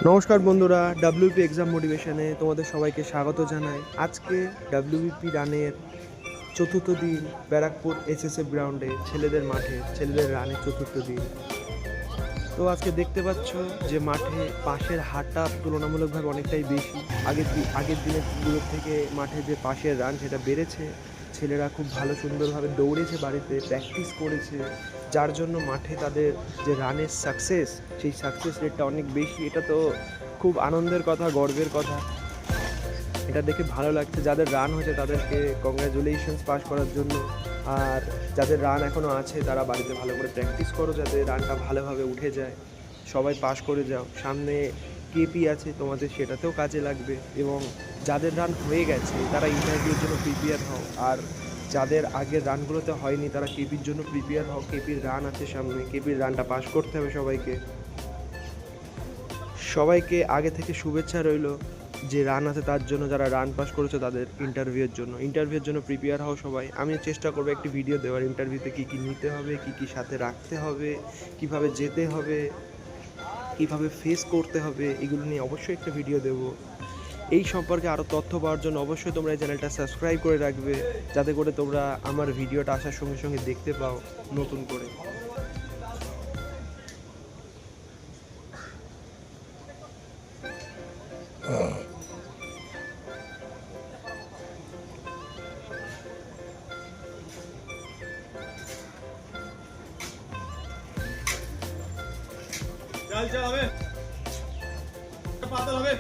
নমস্কার বন্ধুরা, WP exam মোটিভেশনে তোমাদের সবাইকে স্বাগত জানাই। আজকে ডাব্লিউবিপি রানের চতুর্থ দিন ব্যারাকপুর এসএসএফ গ্রাউন্ডে ছেলেদের মাঠে ছেলেদের রানের চতুর্থ দিন। তো আজকে দেখতে পাচ্ছ যে মাঠে পাশের হারটা তুলনামূলকভাবে অনেকটাই বেশি। আগের দিনের থেকে মাঠে যে পাশের রান সেটা বেড়েছে। ছেলেরা খুব ভালো সুন্দরভাবে দৌড়েছে, বাড়িতে প্র্যাকটিস করেছে, যার জন্য মাঠে তাদের যে রানের সাকসেস, সেই সাকসেস রেটটা অনেক বেশি। এটা তো খুব আনন্দের কথা, গর্বের কথা। এটা দেখে ভালো লাগছে। যাদের রান হয়েছে তাদেরকে কংগ্রাচুলেশনস পাস করার জন্য। আর যাদের রান এখনও আছে তারা বাড়িতে ভালো করে প্র্যাকটিস করো যাতে রানটা ভালোভাবে উঠে যায়। সবাই পাস করে যাও। সামনে কেপি আছে তোমাদের, সেটাতেও কাজে লাগবে। এবং যাদের রান হয়ে গেছে তারা ইন্টারভিউর জন্য প্রিপেয়ার হও। আর যাদের আগের রানগুলোতে হয়নি তারা কেপির জন্য প্রিপেয়ার হও। কেপির রান আছে সামনে, কেপির রানটা পাস করতে হবে সবাইকে। সবাইকে আগে থেকে শুভেচ্ছা রইল। যে রান আছে তার জন্য, যারা রান পাস করেছে তাদের ইন্টারভিউর জন্য প্রিপেয়ার হও সবাই। আমি চেষ্টা করবো একটি ভিডিও দেওয়ার, ইন্টারভিউতে কী কী নিতে হবে, কী কী সাথে রাখতে হবে, কীভাবে যেতে হবে, কীভাবে ফেস করতে হবে, এগুলো নিয়ে অবশ্যই একটা ভিডিও দেবো। এই সম্পর্কে আরও তথ্য পাওয়ার জন্য অবশ্যই তোমরা এই চ্যানেলটা সাবস্ক্রাইব করে রাখবে, যাতে করে তোমরা আমার ভিডিওটা আসার সঙ্গে সঙ্গে দেখতে পাও নতুন করে। चल चल अबे पातल अबे